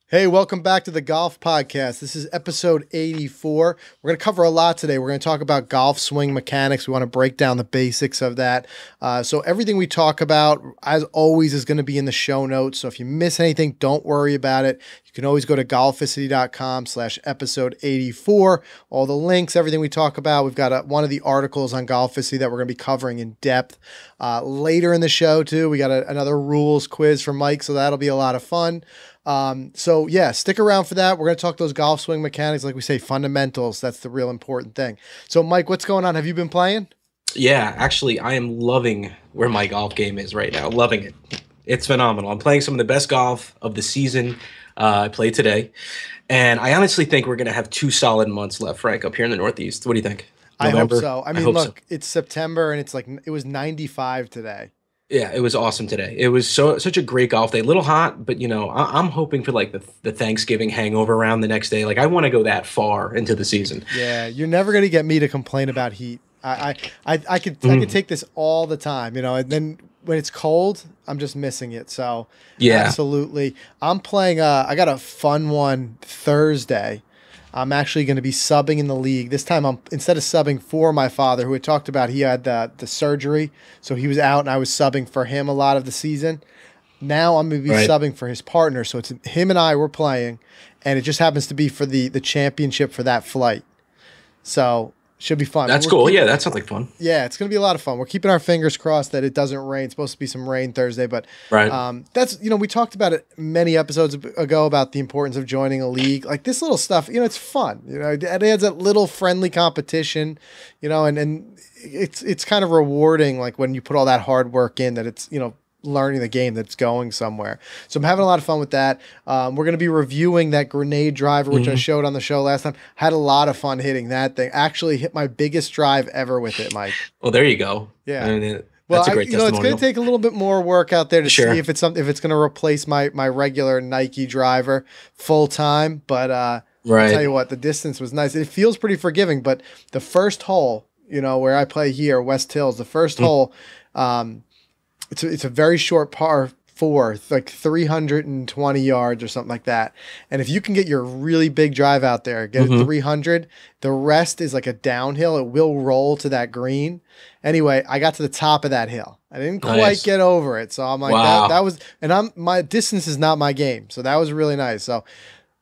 Hey, welcome back to the Golf Podcast. This is episode 84. We're going to cover a lot today. We're going to talk about golf swing mechanics. We want to break down the basics of that. So everything we talk about, as always, is going to be in the show notes. So if you miss anything, don't worry about it. You can always go to golficity.com/episode 84. All the links, everything we talk about. We've got one of the articles on Golficity that we're going to be covering in depth. Later in the show, too, we got another rules quiz from Mike, so that'll be a lot of fun. So yeah, stick around for that. We're going to talk those golf swing mechanics, like we say, fundamentals. That's the real important thing. So Mike, what's going on? Have you been playing? Yeah, actually, I am loving where my golf game is right now. Loving it. It's phenomenal. I'm playing some of the best golf of the season. I played today, and I honestly think we're going to have 2 solid months left, Frank, up here in the Northeast. What do you think? I hope November? so. I mean, look, it's September and it was 95 today. Yeah, it was awesome today. It was such a great golf day. A little hot, but I'm hoping for like the Thanksgiving hangover round the next day. Like I want to go that far into the season. Yeah, you're never going to get me to complain about heat. I could take this all the time, and then when it's cold, I'm just missing it. So yeah, absolutely. I'm playing. I got a fun one Thursday. I'm actually going to be subbing in the league. This time, instead of subbing for my father, who had talked about he had the surgery, so he was out, and I was subbing for him a lot of the season. Now I'm going to be subbing for his partner, so it's him and I were playing, and it just happens to be for the championship for that flight. So should be fun. That's cool. Yeah, that sounds like fun. Yeah, it's going to be a lot of fun. We're keeping our fingers crossed that it doesn't rain. It's supposed to be some rain Thursday, but that's, we talked about it many episodes ago about the importance of joining a league. Like this little stuff, it's fun. It adds that little friendly competition, and it's kind of rewarding, like when you put all that hard work in, that it's, learning the game that's going somewhere. So I'm having a lot of fun with that. We're going to be reviewing that grenade driver, which I showed on the show last time. Had a lot of fun hitting that thing. Actually hit my biggest drive ever with it, Mike. Well, there you go. Yeah. I mean, well, that's a great testimonial. It's going to take a little bit more work out there to see if it's something, if it's going to replace my regular Nike driver full time. But I'll tell you what, the distance was nice. It feels pretty forgiving, but the first hole, where I play here, West Hills, the first hole, it's a very short par 4, like 320 yards or something like that. And if you can get your really big drive out there, get it 300, the rest is like a downhill. It will roll to that green. Anyway, I got to the top of that hill. I didn't quite get over it. So I'm like, that was, and my distance is not my game. So that was really nice. So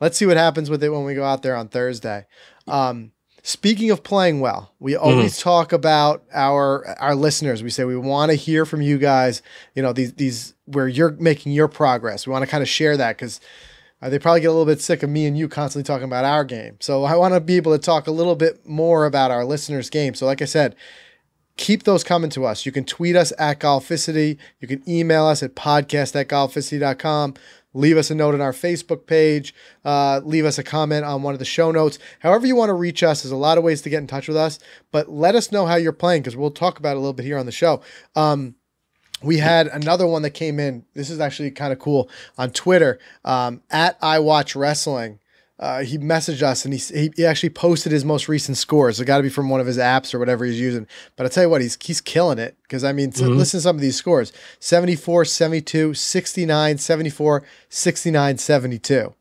let's see what happens with it when we go out there on Thursday. Speaking of playing well, we always talk about our listeners. We say we want to hear from you guys, these where you're making your progress. We want to kind of share that because they probably get a little bit sick of me and you constantly talking about our game. So I want to be able to talk a little bit more about our listeners' game. So like I said, keep those coming to us. You can tweet us at Golficity. You can email us at podcast@golficity.com. Leave us a note on our Facebook page. Leave us a comment on one of the show notes. However you want to reach us, there's a lot of ways to get in touch with us. But let us know how you're playing because we'll talk about it a little bit here on the show. We had another one that came in. This is actually kind of cool on Twitter. At I Watch Wrestling. He messaged us and he actually posted his most recent scores. It got to be from one of his apps or whatever he's using. But I'll tell you what, he's killing it. Because, listen to some of these scores. 74, 72, 69, 74, 69, 72.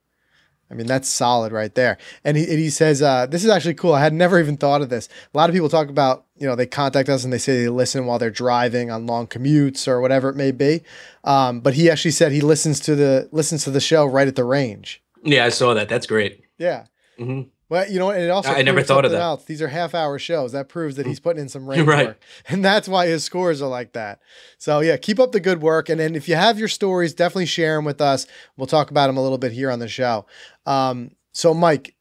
That's solid right there. And he says, this is actually cool. I had never even thought of this. A lot of people talk about, they contact us and they say they listen while they're driving on long commutes or whatever it may be. But he actually said he listens to the show right at the range. Yeah, I saw that. That's great. Yeah. Well, and it also I never thought of that. Else. These are half-hour shows. That proves that he's putting in some range work. And that's why his scores are like that. So, yeah, keep up the good work. And then if you have your stories, definitely share them with us. We'll talk about them a little bit here on the show. So, Mike,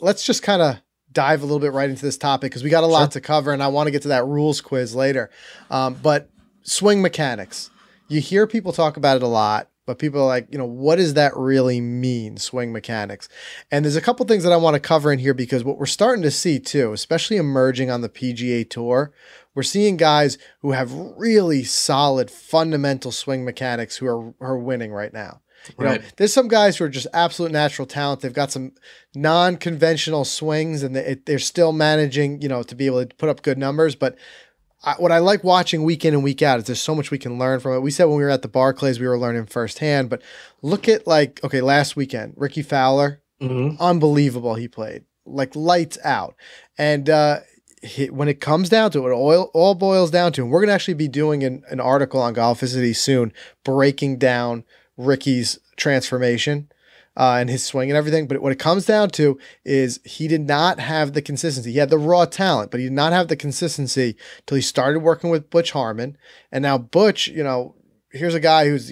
let's just kind of dive a little bit right into this topic because we got a lot to cover, and I want to get to that rules quiz later. But swing mechanics. You hear people talk about it a lot. But people are like, what does that really mean, swing mechanics? And there's a couple things that I want to cover in here because what we're starting to see too, especially emerging on the PGA Tour, we're seeing guys who have really solid fundamental swing mechanics who are winning right now. There's some guys who are just absolute natural talent. They've got some non-conventional swings and they're still managing, to be able to put up good numbers. But what I like watching week in and week out is there's so much we can learn from it. We said when we were at the Barclays, we were learning firsthand, but look at last weekend, Ricky Fowler, unbelievable. He played like lights out. And, when it comes down to it, all boils down to, and we're going to actually be doing an article on Golficity soon, breaking down Ricky's transformation and his swing and everything. But what it comes down to is he did not have the consistency. He had the raw talent, but he did not have the consistency till he started working with Butch Harmon. And now Butch, here's a guy who's,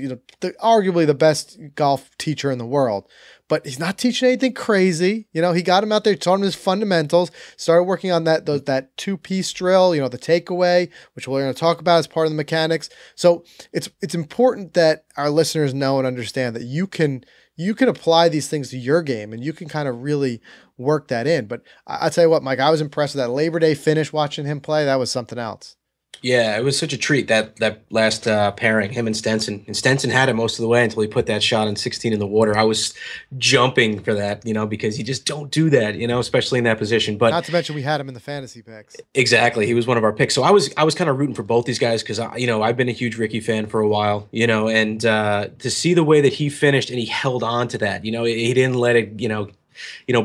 arguably the best golf teacher in the world, but he's not teaching anything crazy. He got him out there, taught him his fundamentals, started working on that two-piece drill, the takeaway, which we're going to talk about as part of the mechanics. So it's important that our listeners know and understand that you can apply these things to your game and you can kind of really work that in. But I'll tell you what, Mike, I was impressed with that Labor Day finish watching him play. That was something else. Yeah, it was such a treat, that last pairing, him and Stenson. And Stenson had it most of the way until he put that shot in 16 in the water. I was jumping for that, because you just don't do that, especially in that position. But not to mention we had him in the fantasy picks. Exactly. He was one of our picks. So I was kind of rooting for both these guys because, I've been a huge Ricky fan for a while, and to see the way that he finished and he held on to that, he didn't let it,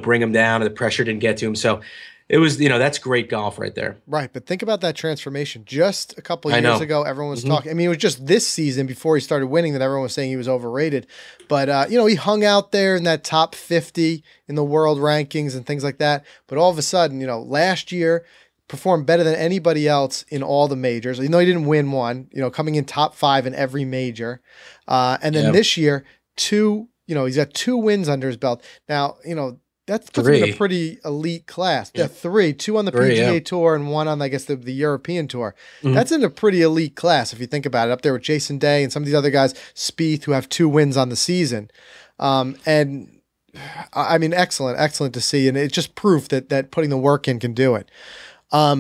bring him down, and the pressure didn't get to him. So it was, that's great golf right there. Right. But think about that transformation. Just a couple of years ago, everyone was talking. I mean, it was just this season before he started winning that everyone was saying he was overrated. But, he hung out there in that top 50 in the world rankings and things like that. But all of a sudden, last year performed better than anybody else in all the majors. Even though he didn't win one, coming in top 5 in every major. And then this year, he's got 2 wins under his belt. Now, that puts him in a pretty elite class. Yeah, 2 on the PGA Tour and 1 on, I guess, the European Tour. That's in a pretty elite class if you think about it. Up there with Jason Day and some of these other guys, Spieth, who have 2 wins on the season. And I mean, excellent to see. And it's just proof that putting the work in can do it. All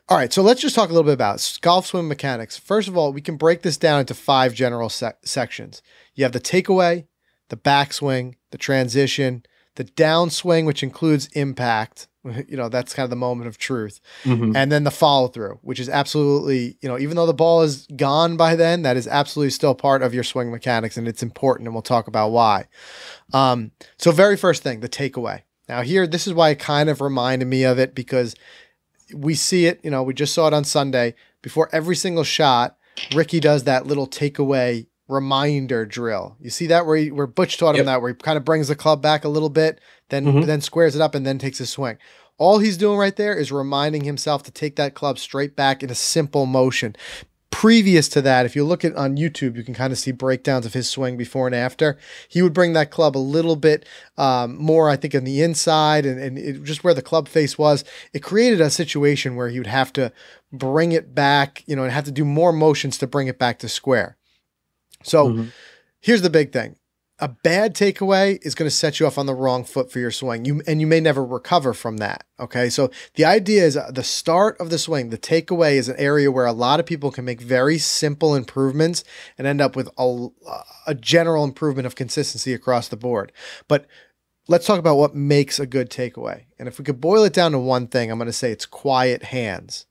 right, so let's just talk a little bit about golf swing mechanics. First of all, we can break this down into 5 general sections. You have the takeaway, the backswing, the transition, the downswing, which includes impact, that's kind of the moment of truth. And then the follow through, which is absolutely, even though the ball is gone by then, that is absolutely still part of your swing mechanics and it's important. And we'll talk about why. So very first thing, the takeaway. Now here, this is why it kind of reminded me of it because we see it, we just saw it on Sunday before every single shot. Ricky does that little takeaway reminder drill. You see that where Butch taught him that, where he kind of brings the club back a little bit, then squares it up and then takes a swing. All he's doing right there is reminding himself to take that club straight back in a simple motion. Previous to that, if you look at on YouTube, you can kind of see breakdowns of his swing before and after. He would bring that club a little bit more, I think, on the inside and just where the club face was. It created a situation where he would have to bring it back, and have to do more motions to bring it back to square. So here's the big thing. A bad takeaway is going to set you off on the wrong foot for your swing. You may never recover from that. Okay. So the idea is the start of the swing, the takeaway is an area where a lot of people can make very simple improvements and end up with a general improvement of consistency across the board. But let's talk about what makes a good takeaway. And if we could boil it down to one thing, I'm going to say it's quiet hands.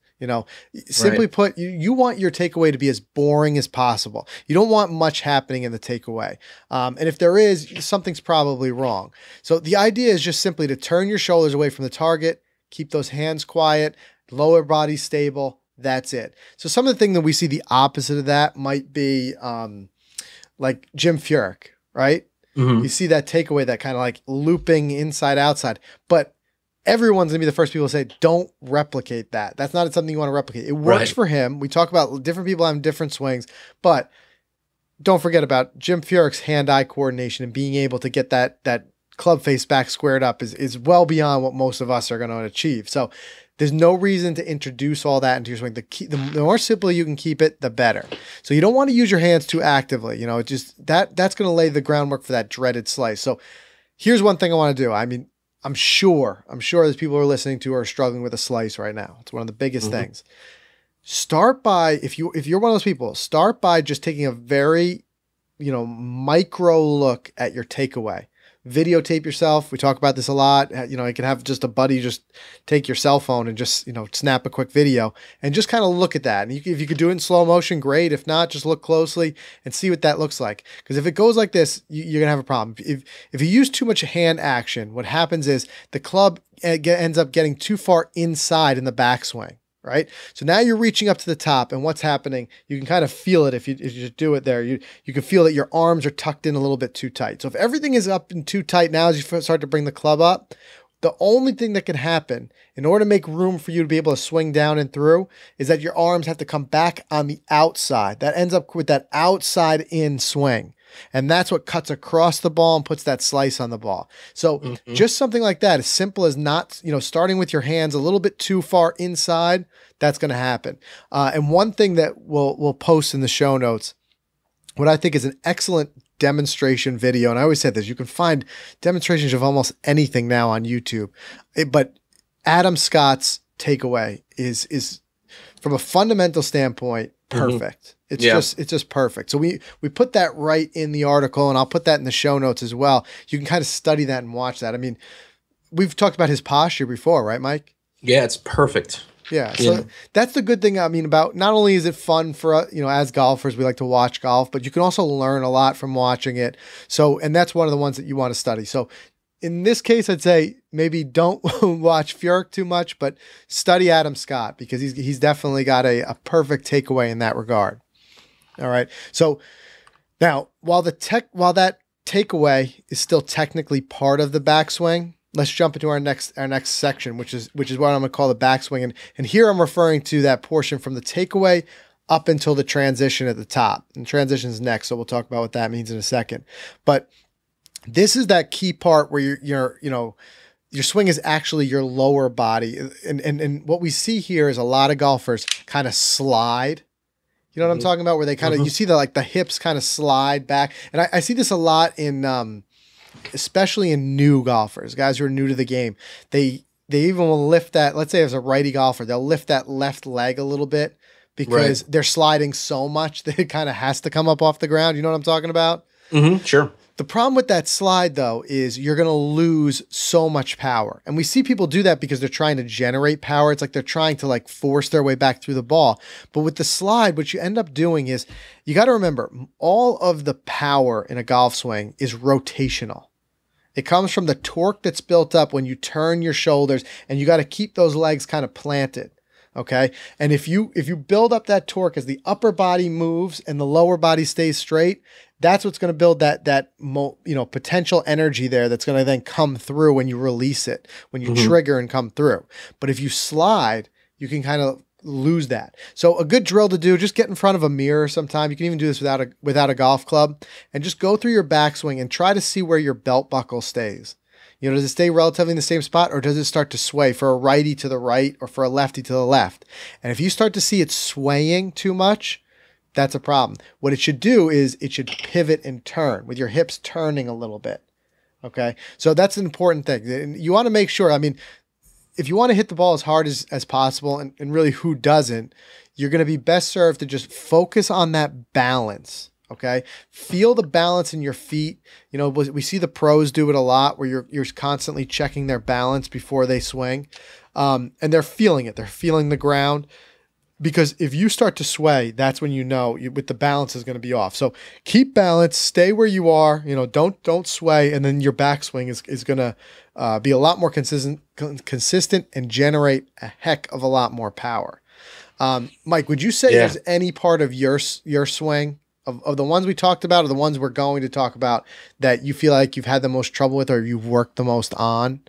Simply put, you want your takeaway to be as boring as possible. You don't want much happening in the takeaway. And if there is, something's probably wrong. So the idea is just simply to turn your shoulders away from the target, keep those hands quiet, lower body stable. That's it. So some of the things that we see the opposite of that might be like Jim Furyk, right? You see that takeaway, that kind of like looping inside outside, but everyone's going to be the first people to say, don't replicate that. That's not something you want to replicate. It works for him. We talk about different people having different swings, but don't forget about Jim Furyk's hand-eye coordination and being able to get that club face back squared up is well beyond what most of us are going to achieve. So there's no reason to introduce all that into your swing. The more simply you can keep it, the better. So you don't want to use your hands too actively. That's going to lay the groundwork for that dreaded slice. So here's one thing I want to do. I mean, I'm sure there's people who are listening to who are struggling with a slice right now. It's one of the biggest things. Start by, if you're one of those people, start by just taking a very, micro look at your takeaway. videotape yourself. We talk about this a lot. You know, you can have just a buddy just take your cell phone and just, you know, snap a quick video and just kind of look at that. And if you could do it in slow motion, great. If not, just look closely and see what that looks like. Because if it goes like this, you're gonna have a problem. If you use too much hand action, what happens is the club ends up getting too far inside in the backswing. Right? So now you're reaching up to the top, and what's happening, you can kind of feel it if you do it there. You can feel that your arms are tucked in a little bit too tight. So if everything is up and too tight now as you start to bring the club up, the only thing that can happen in order to make room for you to be able to swing down and through is that your arms have to come back on the outside. That ends up with that outside in swing. And that's what cuts across the ball and puts that slice on the ball. So just something like that, as simple as not, you know, starting with your hands a little bit too far inside, that's going to happen. And one thing that we'll post in the show notes, what I think is an excellent demonstration video, and I always said this, you can find demonstrations of almost anything now on YouTube, but Adam Scott's takeaway is from a fundamental standpoint, perfect. It's just perfect. So we put that right in the article, and I'll put that in the show notes as well. You can kind of study that and watch that. I mean, we've talked about his posture before, right, Mike? Yeah, it's perfect. Yeah. So that's the good thing. I mean, about not only is it fun for, you know, as golfers, we like to watch golf, but you can also learn a lot from watching it. So, and that's one of the ones that you want to study. So in this case, I'd say maybe don't watch Furyk too much, but study Adam Scott, because he's definitely got a perfect takeaway in that regard. All right. So now, while that takeaway is still technically part of the backswing, let's jump into our next section, which is what I'm going to call the backswing. And here I'm referring to that portion from the takeaway up until the transition at the top. And transition is next, so we'll talk about what that means in a second. But this is that key part where your swing is actually your lower body. And what we see here is a lot of golfers kind of slide. You know what I'm talking about? Where they kind of, you see the hips kind of slide back. And I see this a lot in, especially in new golfers, guys who are new to the game. They even will lift that, let's say as a righty golfer, they'll lift that left leg a little bit because they're sliding so much that it kind of has to come up off the ground. You know what I'm talking about? Sure. The problem with that slide, though, is you're going to lose so much power. And we see people do that because they're trying to generate power. It's like they're trying to force their way back through the ball. But with the slide, what you end up doing is you got to remember all of the power in a golf swing is rotational. It comes from the torque that's built up when you turn your shoulders, and you got to keep those legs kind of planted. Okay. And if you build up that torque as the upper body moves and the lower body stays straight, that's what's going to build that potential energy there that's going to then come through when you release it, when you trigger and come through. But if you slide, you can kind of lose that. So a good drill to do, just get in front of a mirror sometime. You can even do this without a golf club, and just go through your backswing and try to see where your belt buckle stays. You know, does it stay relatively in the same spot, or does it start to sway for a righty to the right or for a lefty to the left? And if you start to see it swaying too much, that's a problem. What it should do is it should pivot and turn with your hips turning a little bit. Okay. So that's an important thing. And you want to make sure, I mean, if you want to hit the ball as hard as possible, and really who doesn't, you're going to be best served to just focus on that balance. Okay. Feel the balance in your feet. You know, we see the pros do it a lot where you're constantly checking their balance before they swing. And they're feeling it. They're feeling the ground. Because if you start to sway, that's when with the balance is going to be off. So keep balance, stay where you are. You know, don't sway, and then your backswing is going to be a lot more consistent and generate a heck of a lot more power. Mike, would you say there's any part of your swing of the ones we talked about, or the ones we're going to talk about, that you feel like you've had the most trouble with, or you've worked the most on?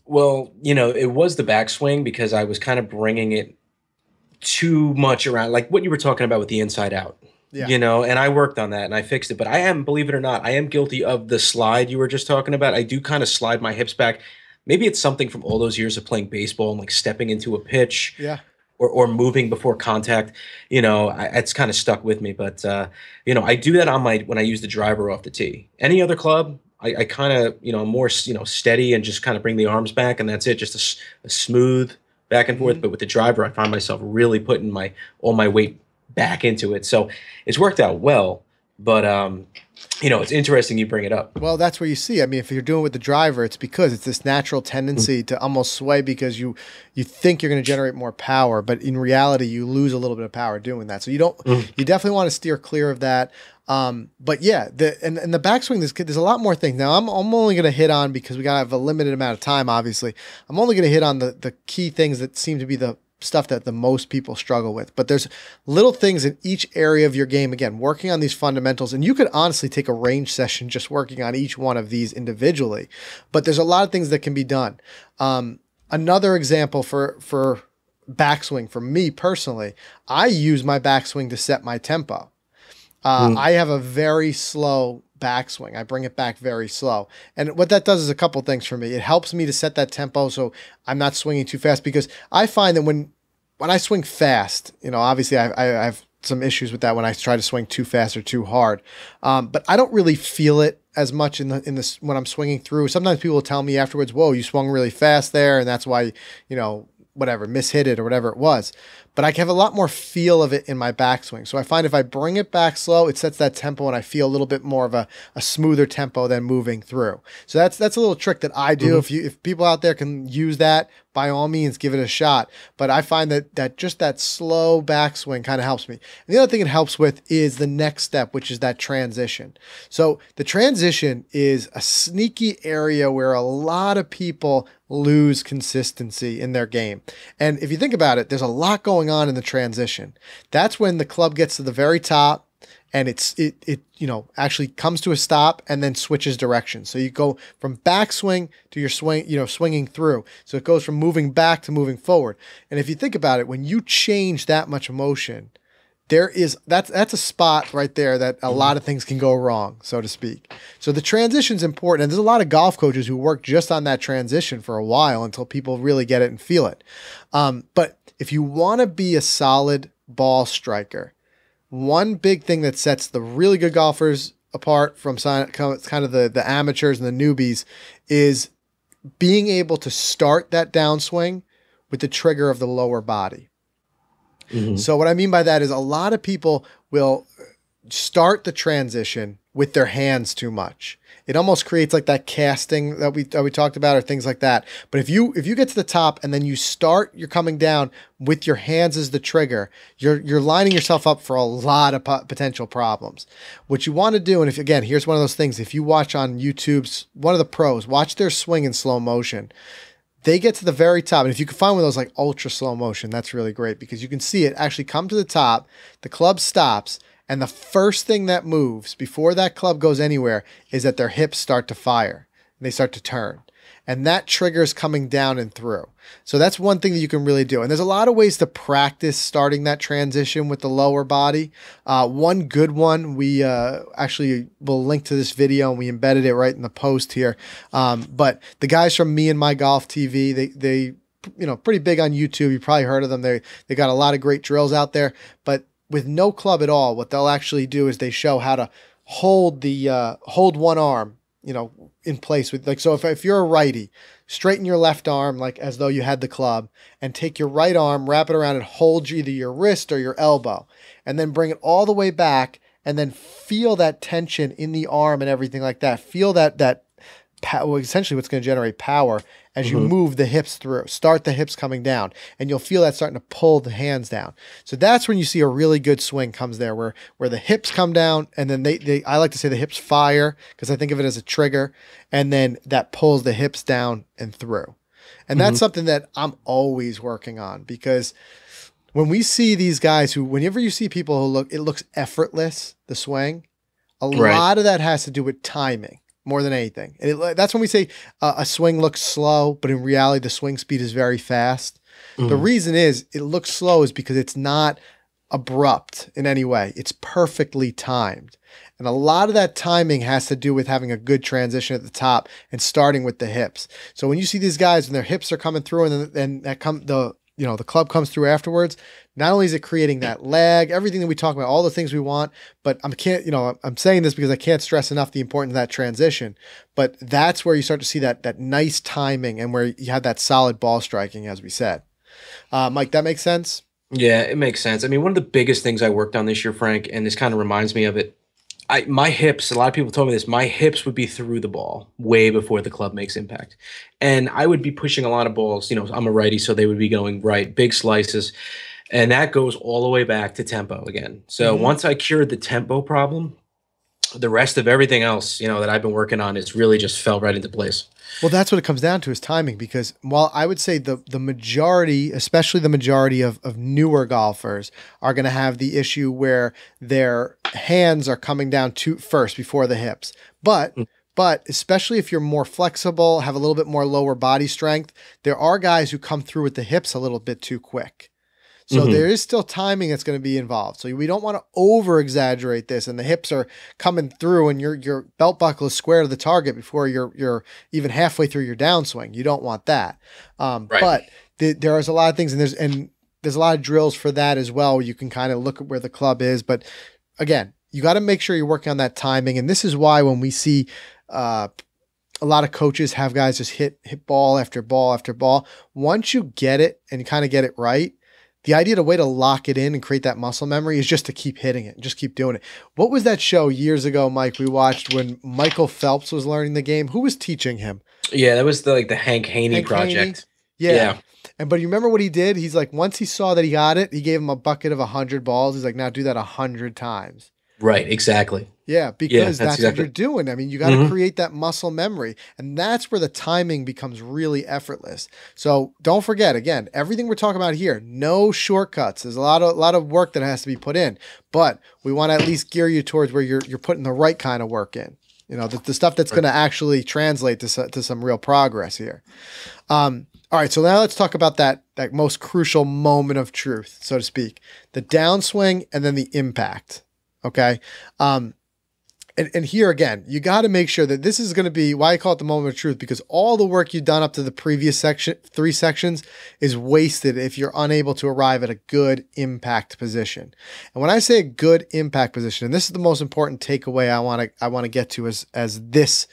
Well, you know, it was the backswing, because I was kind of bringing it too much around, like what you were talking about with the inside out, you know, and I worked on that and I fixed it. But I am, believe it or not, I am guilty of the slide you were just talking about. I do kind of slide my hips back. Maybe it's something from all those years of playing baseball and like stepping into a pitch, or moving before contact. You know, it's kind of stuck with me. But you know, I do that when I use the driver off the tee. Any other club, I kind of, you know, more, you know, steady and just kind of bring the arms back, and that's it. Just a smooth back and forth. But with the driver, I find myself really putting all my weight back into it. So it's worked out well. But it's interesting you bring it up. Well, that's where you see. I mean, if you're doing it with the driver, it's because it's this natural tendency to almost sway because you think you're going to generate more power, but in reality, you lose a little bit of power doing that. So you definitely want to steer clear of that. But yeah, the backswing, there's a lot more things. Now, I'm only going to hit on, because we got to have a limited amount of time, obviously. I'm only going to hit on the key things that seem to be the stuff that the most people struggle with. But there's little things in each area of your game, again, working on these fundamentals. And you could honestly take a range session just working on each one of these individually. But there's a lot of things that can be done. Another example for backswing, for me personally, I use my backswing to set my tempo. I have a very slow backswing. I bring it back very slow. And what that does is a couple things for me. It helps me to set that tempo so I'm not swinging too fast, because I find that when I swing fast, obviously I have some issues with that when I try to swing too fast or too hard. But I don't really feel it as much in this when I'm swinging through. Sometimes people will tell me afterwards, "Whoa, you swung really fast there, and that's why, whatever, mishit it," or whatever it was. But I have a lot more feel of it in my backswing. So I find if I bring it back slow, it sets that tempo, and I feel a little bit more of a smoother tempo than moving through. So that's a little trick that I do. If people out there can use that, by all means, give it a shot. But I find that just that slow backswing kind of helps me. And the other thing it helps with is the next step, which is that transition. So the transition is a sneaky area where a lot of people lose consistency in their game. And if you think about it, there's a lot going on in the transition. That's when the club gets to the very top and it actually comes to a stop and then switches direction. So you go from backswing to your swing, swinging through. So it goes from moving back to moving forward. And if you think about it, when you change that much motion, that's a spot right there that a lot of things can go wrong, so to speak. So the transition's important, and there's a lot of golf coaches who work just on that transition for a while until people really get it and feel it. But if you want to be a solid ball striker, one big thing that sets the really good golfers apart from kind of the amateurs and the newbies is being able to start that downswing with the trigger of the lower body. So what I mean by that is a lot of people will start the transition with their hands too much. It almost creates like that casting that we talked about, or things like that. But if you get to the top and then you're coming down with your hands as the trigger, you're lining yourself up for a lot of potential problems. What you want to do, and here's one of those things, if you watch on YouTube's, one of the pros, watch their swing in slow motion. They get to the very top, and if you can find one of those like ultra slow motion, that's really great, because you can see it actually come to the top, the club stops, and the first thing that moves before that club goes anywhere is that their hips start to fire, and they start to turn. And that triggers coming down and through. So that's one thing that you can really do. And there's a lot of ways to practice starting that transition with the lower body. One good one, we actually will link to this video, and we embedded it right in the post here. But the guys from Me and My Golf TV, they pretty big on YouTube. You probably heard of them. They got a lot of great drills out there. But with no club at all, what they'll actually do is they show how to hold one arm, in place with, like, so if you're a righty, straighten your left arm like as though you had the club, and take your right arm, wrap it around and hold either your wrist or your elbow, and then bring it all the way back, and then feel that tension in the arm and everything like that. Feel that essentially what's going to generate power as you move the hips through. Start the hips coming down, and you'll feel that starting to pull the hands down. So that's when you see a really good swing comes there, where the hips come down, and then I like to say the hips fire, because I think of it as a trigger, and then that pulls the hips down and through. And that's something that I'm always working on, because when we see these guys whenever you see people who it looks effortless, the swing, a lot of that has to do with timing. More than anything. And that's when we say a swing looks slow, but in reality, the swing speed is very fast. The reason is it looks slow is because it's not abrupt in any way. It's perfectly timed. And a lot of that timing has to do with having a good transition at the top and starting with the hips. So when you see these guys and their hips are coming through, and then the club comes through afterwards, not only is it creating that lag, everything that we talk about, all the things we want, but I'm saying this because I can't stress enough the importance of that transition. But that's where you start to see that nice timing, and where you have that solid ball striking, as we said. Mike, that makes sense? Yeah, it makes sense. I mean, one of the biggest things I worked on this year, Frank, and this kind of reminds me of it, my hips, a lot of people told me this, my hips would be through the ball way before the club makes impact. And I would be pushing a lot of balls, I'm a righty, so they would be going right, big slices. And that goes all the way back to tempo again. So once I cured the tempo problem, the rest of everything else, that I've been working on is really just fell right into place. Well, that's what it comes down to, is timing, because while I would say the majority, especially the majority of newer golfers, are going to have the issue where their hands are coming down first before the hips. But especially if you're more flexible, have a little bit more lower body strength, there are guys who come through with the hips a little bit too quick. So there is still timing that's going to be involved. So we don't want to over exaggerate this, and the hips are coming through and your belt buckle is square to the target before you're even halfway through your downswing. You don't want that. Right. But there is a lot of things, and there's a lot of drills for that as well. You can kind of look at where the club is, but again, you got to make sure you're working on that timing. And this is why when we see a lot of coaches have guys just hit ball after ball after ball, once you get it and you kind of get it right, the idea, the way to lock it in and create that muscle memory is just to keep hitting it, just keep doing it. What was that show years ago, Mike, we watched when Michael Phelps was learning the game? Who was teaching him? Yeah, that was the Hank Haney project. Yeah. But you remember what he did? He's like, once he saw that he got it, he gave him a bucket of 100 balls. He's like, now do that 100 times. Right, exactly. Yeah, because that's exactly what you're doing. I mean, you got to create that muscle memory, and that's where the timing becomes really effortless. So don't forget, again, everything we're talking about here, no shortcuts. There's a lot of work that has to be put in, but we want to at least gear you towards where you're putting the right kind of work in. The stuff that's going to actually translate to some real progress here. All right, so now let's talk about that most crucial moment of truth, so to speak, the downswing and then the impact. Okay. And here again, you got to make sure that this is going to be why I call it the moment of truth, because all the work you've done up to the previous three sections is wasted if you're unable to arrive at a good impact position. And when I say a good impact position, and this is the most important takeaway I want to get to as this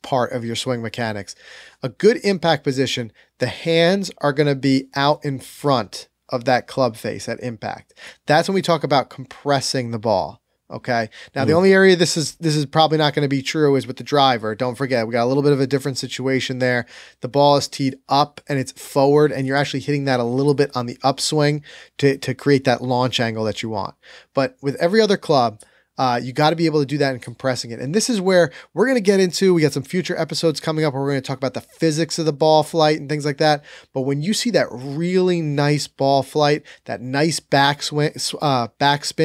part of your swing mechanics, a good impact position, the hands are going to be out in front of that club face at impact. That's when we talk about compressing the ball. Okay. Now, the only area this is probably not going to be true is with the driver. Don't forget, we got a little bit of a different situation there. The ball is teed up and it's forward, and you're actually hitting that a little bit on the upswing to create that launch angle that you want. But with every other club, you got to be able to do that in compressing it. And this is where we're going to get into, we got some future episodes coming up where we're going to talk about the physics of the ball flight and things like that. But when you see that really nice ball flight, that nice backspin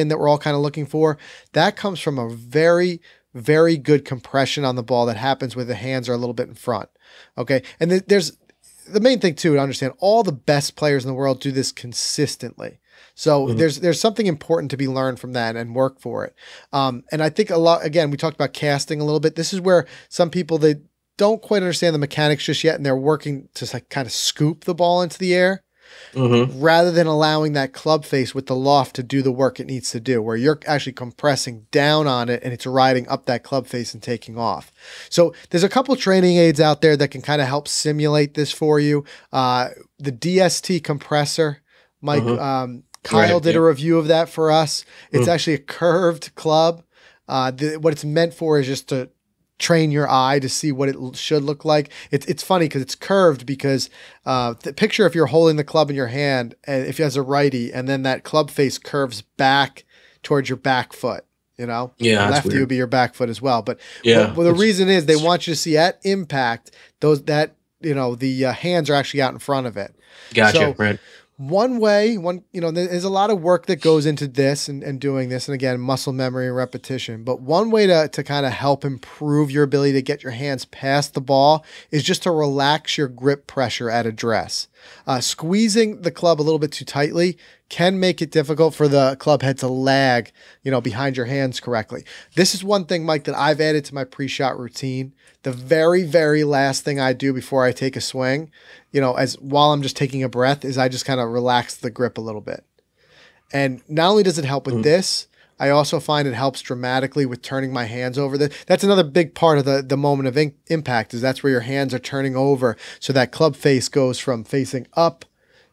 that we're all kind of looking for, that comes from a very, very good compression on the ball that happens where the hands are a little bit in front. Okay. And there's the main thing too, to understand, all the best players in the world do this consistently. So there's something important to be learned from that and work for it. And I think a lot, again, we talked about casting a little bit. This is where some people, they don't quite understand the mechanics just yet, and they're working to kind of scoop the ball into the air rather than allowing that club face with the loft to do the work it needs to do, where you're actually compressing down on it and it's riding up that club face and taking off. So there's a couple training aids out there that can kind of help simulate this for you. The DST compressor, Mike, Kyle did a review of that for us. It's actually a curved club. What it's meant for is just to train your eye to see what it should look like. It's funny because it's curved because picture if you're holding the club in your hand, and if you has a righty, and then that club face curves back towards your back foot. Lefty would be your back foot as well. But the reason is they want you to see at impact the hands are actually out in front of it. Gotcha. So, right. There's a lot of work that goes into this and doing this. And again, muscle memory and repetition. But one way to kind of help improve your ability to get your hands past the ball is just to relax your grip pressure at address. Squeezing the club a little bit too tightly can make it difficult for the club head to lag, behind your hands correctly. This is one thing, Mike, that I've added to my pre-shot routine. The very, very last thing I do before I take a swing, while I'm just taking a breath, is I just kind of relax the grip a little bit. And not only does it help with this, I also find it helps dramatically with turning my hands over. That's another big part of the moment of impact, is that's where your hands are turning over. So that club face goes from facing up,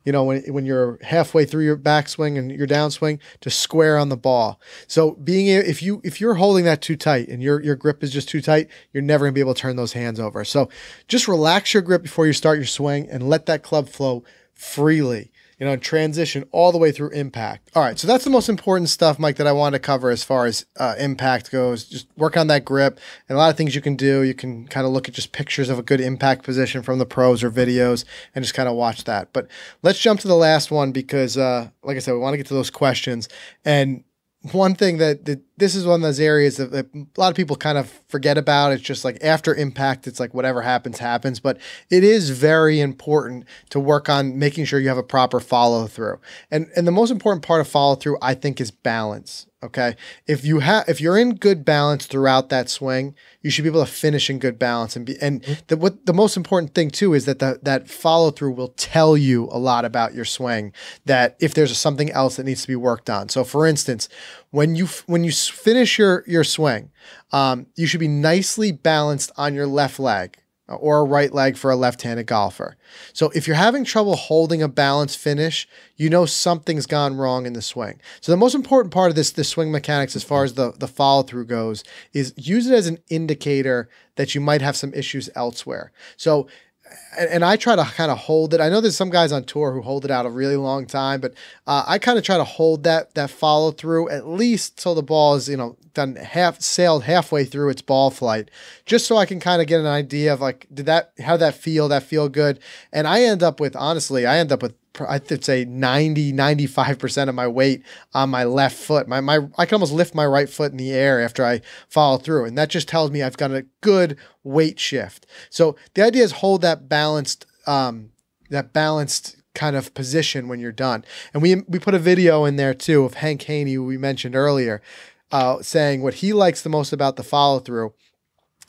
you know, when you're halfway through your backswing and your downswing, to square on the ball. So if you're holding that too tight and your grip is just too tight, you're never gonna be able to turn those hands over. So just relax your grip before you start your swing and let that club flow freely, you know, and transition all the way through impact. All right, so that's the most important stuff, Mike, that I want to cover as far as impact goes. Just work on that grip, and a lot of things you can do. You can kind of look at just pictures of a good impact position from the pros or videos and just kind of watch that. But let's jump to the last one because, like I said, we want to get to those questions. And one thing that this is one of those areas that a lot of people kind of forget about. It's just like after impact, it's like whatever happens, happens. But it is very important to work on making sure you have a proper follow through. And the most important part of follow through, I think, is balance. Okay. If you're in good balance throughout that swing, you should be able to finish in good balance. The most important thing too is that that follow through will tell you a lot about your swing, that if there's something else that needs to be worked on. So for instance, when you finish your swing, you should be nicely balanced on your left leg or a right leg for a left-handed golfer. So if you're having trouble holding a balanced finish, you know something's gone wrong in the swing. So the most important part of this swing mechanics as far as the follow-through goes is use it as an indicator that you might have some issues elsewhere. So, and I try to kind of hold it. I know there's some guys on tour who hold it out a really long time, but I kind of try to hold that follow through at least till the ball is, you know, sailed halfway through its ball flight, just so I can kind of get an idea of like, how did that feel? That feel good? And I end up with I'd say 95% of my weight on my left foot. I can almost lift my right foot in the air after I follow through. And that just tells me I've got a good weight shift. So the idea is hold that balanced kind of position when you're done. And we put a video in there too of Hank Haney, who we mentioned earlier, saying what he likes the most about the follow through.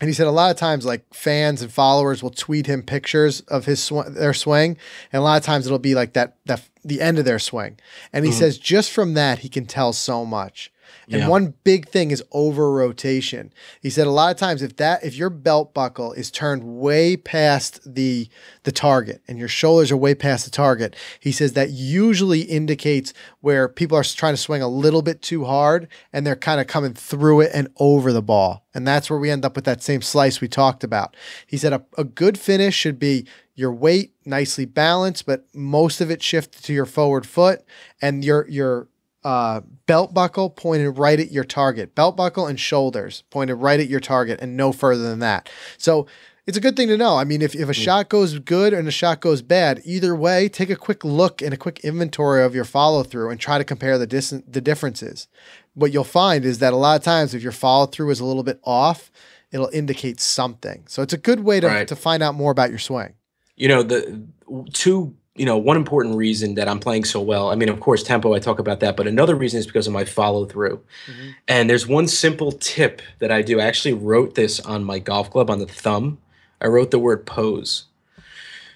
And he said a lot of times, like, fans and followers will tweet him pictures of their swing, and a lot of times it'll be like the end of their swing. And he says just from that he can tell so much. And one big thing is over rotation. He said a lot of times if your belt buckle is turned way past the target and your shoulders are way past the target, he says that usually indicates where people are trying to swing a little bit too hard and they're kind of coming through it and over the ball. And that's where we end up with that same slice we talked about. He said a good finish should be your weight nicely balanced, but most of it shifted to your forward foot, and your belt buckle pointed right at your target. Belt buckle and shoulders pointed right at your target and no further than that. So it's a good thing to know. I mean, if a shot goes good and a shot goes bad, either way, take a quick look and a quick inventory of your follow through and try to compare the differences. What you'll find is that a lot of times if your follow through is a little bit off, it'll indicate something. So it's a good way to find out more about your swing. You know, one important reason that I'm playing so well, I mean, of course, tempo, I talk about that, but another reason is because of my follow through. And there's one simple tip that I do. I actually wrote this on my golf club on the thumb. I wrote the word pose.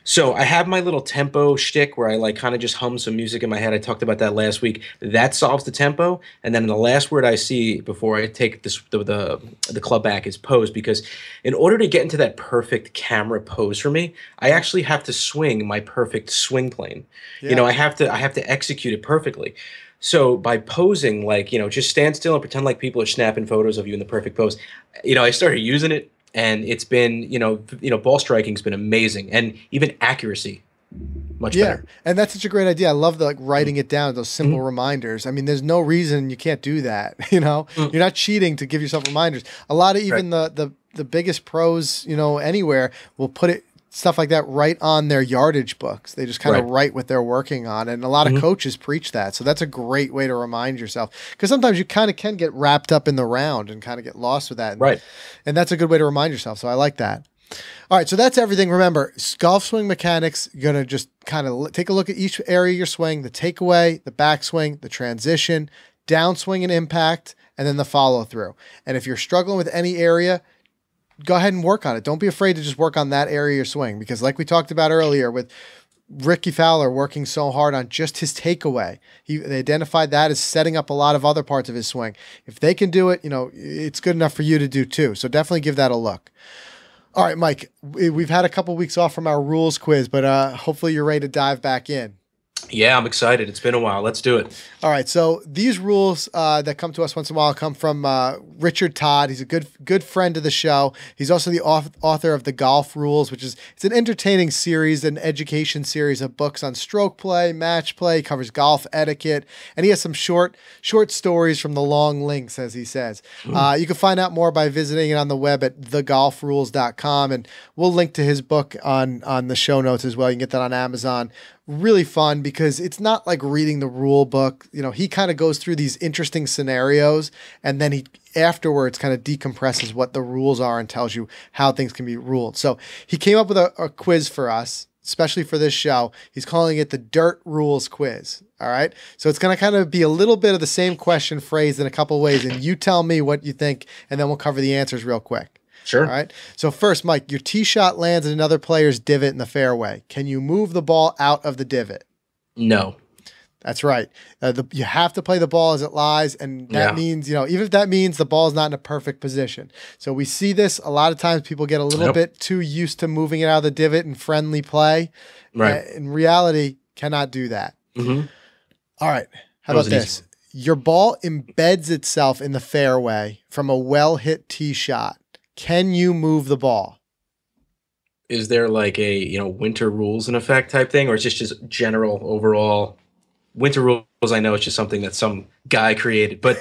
So I have my little tempo shtick where I like kind of just hum some music in my head. I talked about that last week. That solves the tempo. And then the last word I see before I take the club back is pose, because in order to get into that perfect camera pose for me, I actually have to swing my perfect swing plane. Yeah. You know, I have to execute it perfectly. So by posing, like, you know, just stand still and pretend like people are snapping photos of you in the perfect pose. You know, I started using it. And it's been, you know, ball striking's been amazing, and even accuracy, much better. And that's such a great idea. I love the writing it down, those simple reminders. I mean, there's no reason you can't do that. You know, you're not cheating to give yourself reminders. A lot of even the biggest pros, you know, anywhere will put stuff like that right on their yardage books. They just kind of write what they're working on. And a lot of coaches preach that. So that's a great way to remind yourself, because sometimes you kind of can get wrapped up in the round and kind of get lost with that. And that's a good way to remind yourself. So I like that. All right. So that's everything. Remember, golf swing mechanics, you're going to just kind of take a look at each area of your swing, the takeaway, the backswing, the transition, downswing and impact, and then the follow through. And if you're struggling with any area, go ahead and work on it. Don't be afraid to just work on that area of your swing, because like we talked about earlier with Ricky Fowler working so hard on just his takeaway, they identified that as setting up a lot of other parts of his swing. If they can do it, you know, it's good enough for you to do too. So definitely give that a look. All right, Mike, we've had a couple weeks off from our rules quiz, but hopefully you're ready to dive back in. Yeah, I'm excited. It's been a while. Let's do it. All right, so these rules that come to us once in a while come from Richard Todd. He's a good friend of the show. He's also the author of the Golf Rules, which is it's an entertaining series, an education series of books on stroke play, match play, covers golf etiquette, and he has some short stories from the long links, as he says. You can find out more by visiting it on the web at thegolfrules.com, and we'll link to his book on the show notes as well. You can get that on Amazon. Really fun because it's not like reading the rule book. You know, he kind of goes through these interesting scenarios and then he afterwards kind of decompresses what the rules are and tells you how things can be ruled. So he came up with a quiz for us, especially for this show. He's calling it the Dirt Rules Quiz. All right. So it's going to kind of be a little bit of the same question phrased in a couple of ways. And you tell me what you think, and then we'll cover the answers real quick. Sure. All right. So first, Mike, your tee shot lands in another player's divot in the fairway. Can you move the ball out of the divot? No. That's right. You have to play the ball as it lies, and that means, you know, even if that means the ball is not in a perfect position. So we see this a lot of times. People get a little bit too used to moving it out of the divot in friendly play. Right. In reality, cannot do that. Mm-hmm. All right. How about this? Your ball embeds itself in the fairway from a well-hit tee shot. Can you move the ball? Is there like a, winter rules in effect type thing, or it's just general overall winter rules? I know it's just something that some guy created, but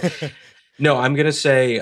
no, I'm going to say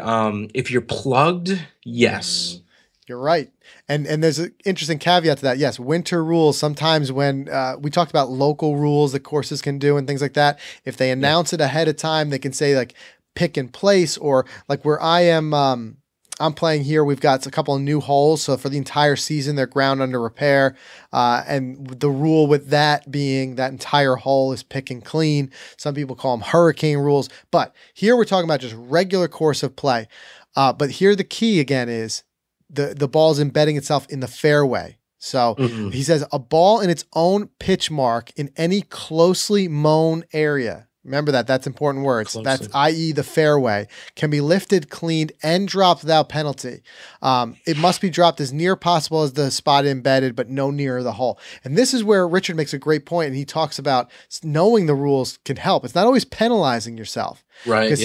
if you're plugged, yes. You're right. And there's an interesting caveat to that. Yes, winter rules, sometimes when we talked about local rules that courses can do and things like that, if they announce it ahead of time, they can say like pick and place, or like where I am I'm playing here, we've got a couple of new holes. So for the entire season, they're ground under repair. And the rule with that being that entire hole is pick and clean. Some people call them hurricane rules. But here we're talking about just regular course of play. But here the key again is the ball is embedding itself in the fairway. So he says a ball in its own pitch mark in any closely mown area. Remember that. That's important words. Closely. That's i.e. the fairway can be lifted, cleaned, and dropped without penalty. It must be dropped as near possible as the spot embedded, but no nearer the hole. And this is where Richard makes a great point, and he talks about knowing the rules can help. It's not always penalizing yourself. Right. Because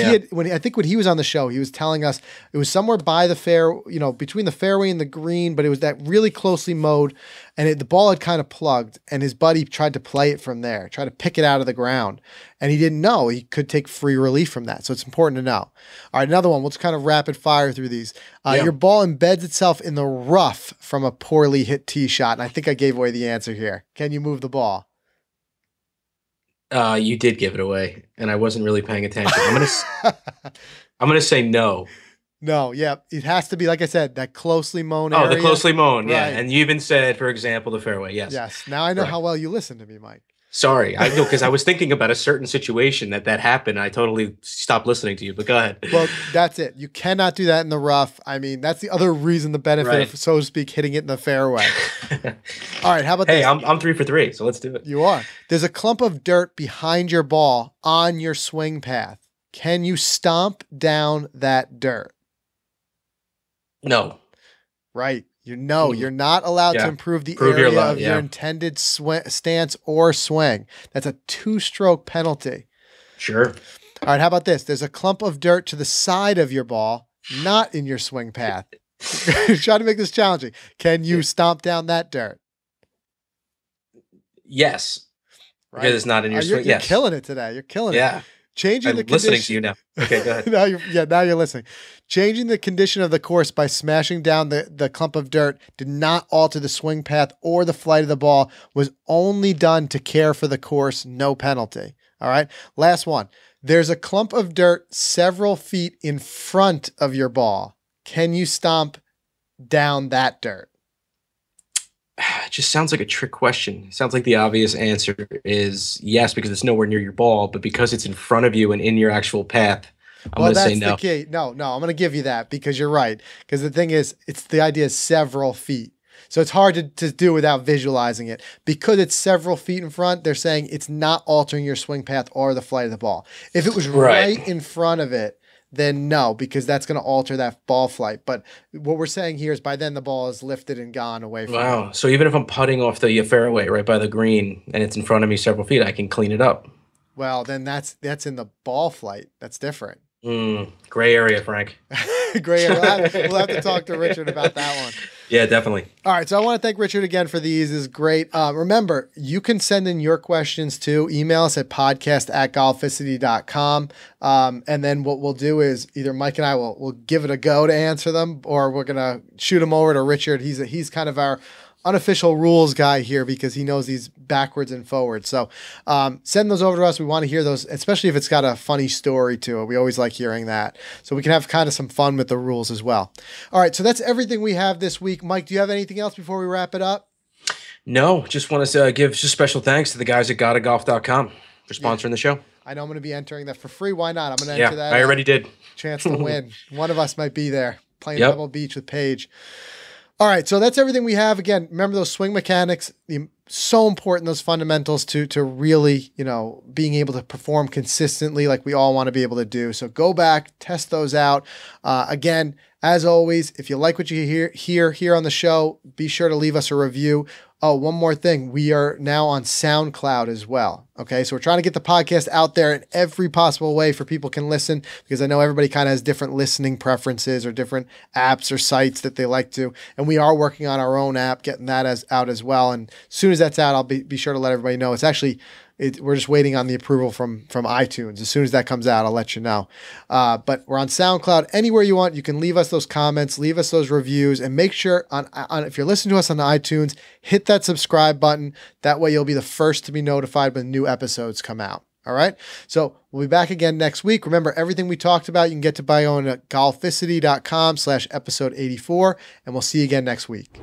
I think when he was on the show, he was telling us it was somewhere by the fair, between the fairway and the green, but it was that really closely mowed, and the ball had kind of plugged, and his buddy tried to play it from there, tried to pick it out of the ground, and he didn't know he could take free relief from that. So it's important to know. All right, another one. Let's kind of rapid fire through these. Your ball embeds itself in the rough from a poorly hit tee shot, and I think I gave away the answer here. Can you move the ball? You did give it away, and I wasn't really paying attention. I'm gonna say no. No, yeah, it has to be, like I said, that closely mown area. Oh, the closely mown, yeah. And you even said, for example, the fairway. Yes. Yes. Now I know how well you listen to me, Mike. Sorry, I know, because I was thinking about a certain situation that happened. I totally stopped listening to you, but go ahead. Well, that's it. You cannot do that in the rough. I mean, that's the other reason, the benefit of, so to speak, hitting it in the fairway. All right, how about this? Hey, I'm 3 for 3, so let's do it. You are. There's a clump of dirt behind your ball on your swing path. Can you stomp down that dirt? No. Right. You're not allowed to improve the area of your intended stance or swing. That's a 2-stroke penalty. Sure. All right, how about this? There's a clump of dirt to the side of your ball, not in your swing path. Try to make this challenging. Can you stomp down that dirt? Yes. Right. Because it's not in your swing. You're killing it today. You're killing it. Yeah. I'm listening to you now. Okay, go ahead. now you're listening. Changing the condition of the course by smashing down the clump of dirt did not alter the swing path or the flight of the ball, was only done to care for the course, no penalty. All right. Last one. There's a clump of dirt several feet in front of your ball. Can you stomp down that dirt? It just sounds like a trick question. It sounds like the obvious answer is yes, because it's nowhere near your ball, but because it's in front of you and in your actual path, I'm going to say no. The key. No, I'm going to give you that because you're right. Because the thing is, the idea is several feet. So it's hard to do without visualizing it. Because it's several feet in front, they're saying it's not altering your swing path or the flight of the ball. If it was right in front of it, then no, because that's going to alter that ball flight. But what we're saying here is by then the ball is lifted and gone away from Wow. So even if I'm putting off the fairway right by the green and it's in front of me several feet, I can clean it up. Well, then that's in the ball flight. That's different. Gray area, Frank. Gray area. We'll have to talk to Richard about that one. Yeah, definitely. All right, so I want to thank Richard again for these. This is great. Remember, you can send in your questions too. Email us at podcast@golficity.com. And then what we'll do is either Mike and I will give it a go to answer them, or we're going to shoot them over to Richard. He's kind of our unofficial rules guy here because he knows these backwards and forwards. So send those over to us. We want to hear those, especially if it's got a funny story to it. We always like hearing that. So we can have kind of some fun with the rules as well. All right, so that's everything we have this week. Mike, do you have anything else before we wrap it up? No, just want to give just special thanks to the guys at gottagolf.com for sponsoring the show. I know I'm going to be entering that for free. Why not? I'm going to enter that. I already did. Chance to win. One of us might be there playing Pebble Beach with Paige. All right, so that's everything we have. Again, remember those swing mechanics, so important, those fundamentals to really, being able to perform consistently like we all want to be able to do. So go back, test those out. Again, as always, if you like what you hear here on the show, be sure to leave us a review. Oh, one more thing. We are now on SoundCloud as well. Okay, so we're trying to get the podcast out there in every possible way for people can listen, because I know everybody kind of has different listening preferences or different apps or sites that they like to. And we are working on our own app, getting that out as well. And as soon as that's out, I'll be sure to let everybody know. It's actually we're just waiting on the approval from iTunes. As soon as that comes out, I'll let you know. But we're on SoundCloud. Anywhere you want, you can leave us those comments, leave us those reviews, and make sure on if you're listening to us on iTunes, hit that subscribe button. That way you'll be the first to be notified when new episodes come out. All right. So we'll be back again next week. Remember, everything we talked about, you can get to by going to golficity.com/episode 84, and we'll see you again next week.